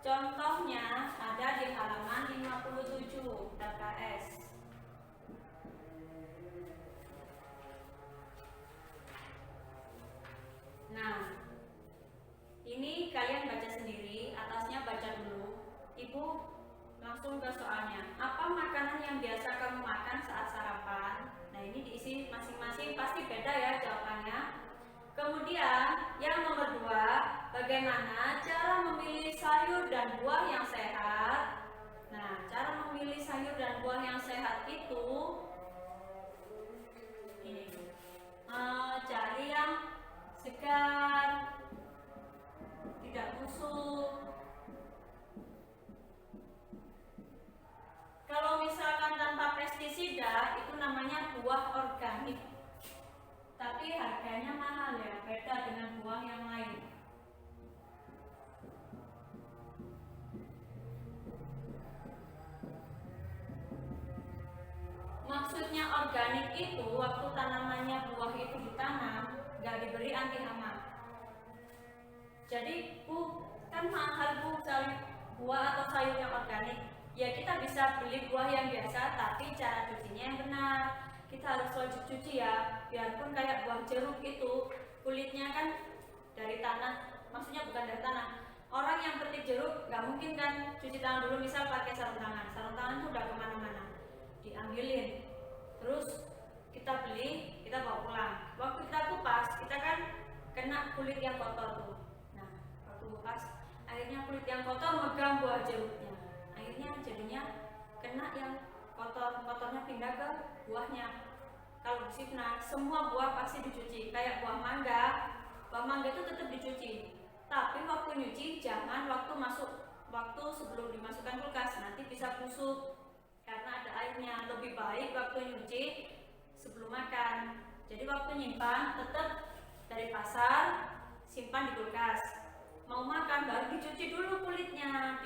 Contohnya ada di halaman 57 TKS. Nah, ini kalian baca sendiri, atasnya baca dulu. Ibu langsung ke soalnya. Apa makanan yang biasa kamu makan saat sarapan? Nah, ini diisi masing-masing, pasti beda ya jawabannya. Kemudian yang nomor 2, bagaimana cara memilih sayur dan buah yang sehat? Nah, cara memilih sayur dan buah yang sehat itu ini, cari yang segar, tidak busuk. Kalau misalkan tanpa pestisida itu namanya buah organik, tapi harganya mahal ya, beda dengan buah yang lain. Maksudnya organik itu waktu tanamannya buah itu ditanam nggak diberi anti hama. Jadi Bu, kan mahal Bu cari buah atau sayur yang organik. Ya kita bisa beli buah yang biasa, tapi cara cucinya yang benar. Kita harus wajib cuci ya, biarpun kayak buah jeruk itu kulitnya kan dari tanah, maksudnya bukan dari tanah. Orang yang petik jeruk nggak mungkin kan cuci tangan dulu, misal pakai sarung tangan itu udah kemana-mana, diambilin, terus kita beli, kita bawa pulang. Waktu kita kupas, kita kan kena kulit yang kotor tuh. Nah, waktu kupas, akhirnya kulit yang kotor megang buah jeruknya, akhirnya jadinya kena yang kotornya pindah ke buahnya. Kalau di sini semua buah pasti dicuci, kayak buah mangga itu tetap dicuci. Tapi waktu nyuci jangan waktu sebelum dimasukkan kulkas, nanti bisa busuk karena ada airnya. Lebih baik waktu nyuci sebelum makan. Jadi waktu nyimpan tetap dari pasar, simpan di kulkas. Mau makan baru dicuci dulu kulitnya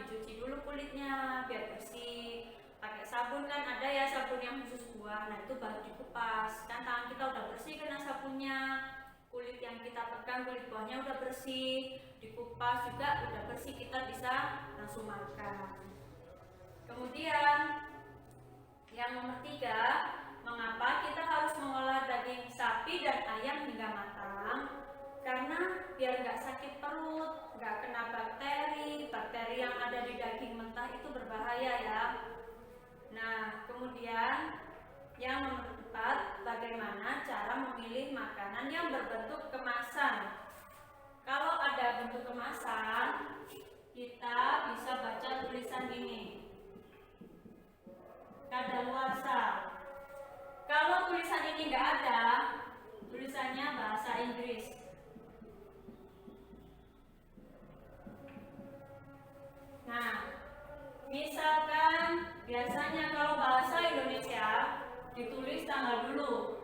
biar bersih. Pakai sabun kan ada ya sabun yang khusus buah, nah itu baru dikupas. Kan tangan kita udah bersih kena sabunnya, kulit yang kita pegang, kulit buahnya udah bersih, dikupas juga udah bersih, kita bisa langsung makan. Kemudian yang nomor 3, mengapa kita harus mengolah daging sapi dan ayam hingga matang? Karena biar nggak sakit perut, nggak kena bakteri yang ada di daging mentah itu berbahaya ya. Nah, kemudian yang nomor 4, bagaimana cara memilih makanan yang berbentuk kemasan? Kalau ada bentuk kemasan, kita bisa baca tulisan ini, kadaluarsa. Kalau tulisan ini nggak ada, tulisannya bahasa Inggris. Nah, misalkan biasanya kalau bahasa Indonesia ditulis tanggal dulu.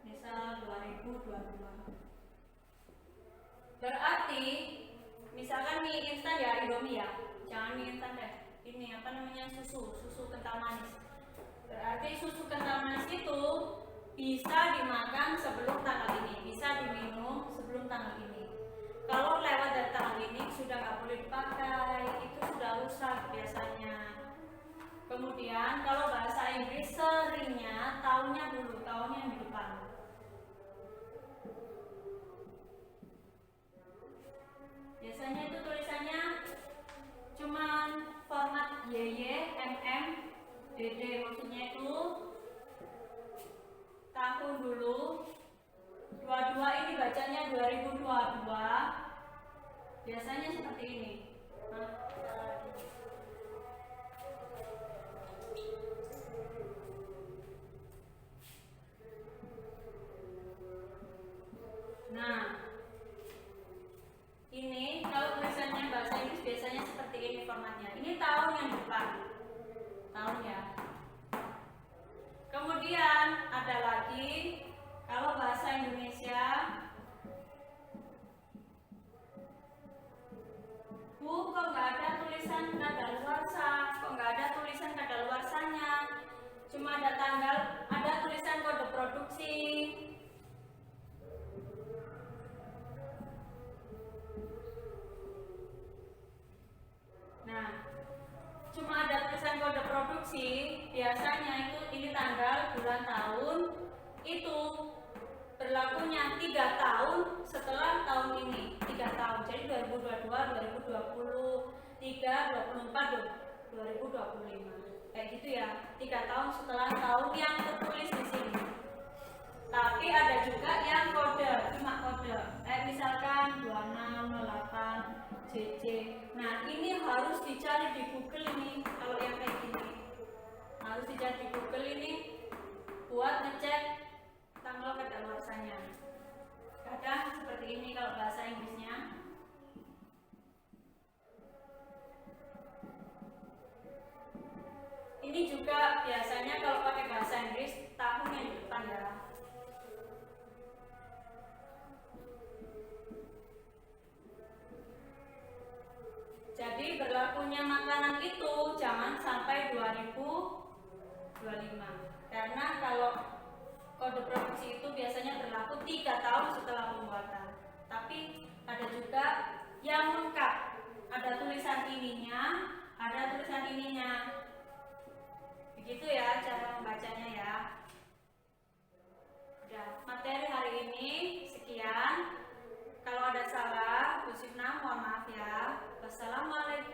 Misal 2022. Berarti misalkan mie instan ya, Indomie ya. Jangan mie instan deh. Ini apa namanya, susu kental manis. Berarti susu kental manis itu bisa dimakan sebelum tanggal ini, bisa diminum sebelum tanggal ini. Kalau lewat dari tanggal ini sudah nggak boleh dipakai, itu sudah rusak biasanya. Kemudian kalau bahasa Inggris seringnya tahunnya dulu, tahunnya yang di depan. Biasanya itu tulisannya cuman format YY, MM, DD, maksudnya itu tahun dulu. 22 ini bacanya 2022. Biasanya seperti ini. Nah, ini kalau tulisannya bahasa Inggris biasanya seperti ini formatnya. Ini tahun yang depan, tahun ya. Kemudian ada lagi kalau bahasa Indonesia, Bu, kok nggak ada tulisan kadaluarsa? Kok nggak ada tulisan kadaluarsanya? Cuma ada tanggal, ada tulisan kode produksi. cuma ada tulisan kode produksi, biasanya itu ini tanggal, bulan, tahun, itu berlakunya 3 tahun setelah tahun ini, 3 tahun. Jadi 2022, 2023, 24, 2025. Kayak gitu ya. 3 tahun setelah tahun yang tertulis di sini. Tapi ada juga yang kode, cuma kode. Misalkan 2608 JJ. Nah, ini harus dicari di Google ini. Kalau yang kayak gini harus dicari di Google ini buat ngecek tanggal kadaluarsanya. Kadang seperti ini kalau bahasa Inggrisnya. Ini juga biasanya kalau pakai bahasa Inggris tahun yang di depan ya. Jadi berlakunya makanan itu jangan sampai 2025. Karena kalau kode produksi itu biasanya berlaku 3 tahun setelah pembuatan. Tapi ada juga yang lengkap. Ada tulisan ininya, ada tulisan ininya. Begitu ya cara membacanya ya. Udah, materi hari ini sekian. Kalau ada salah, Bu Sifna mohon maaf ya. Wassalamualaikum.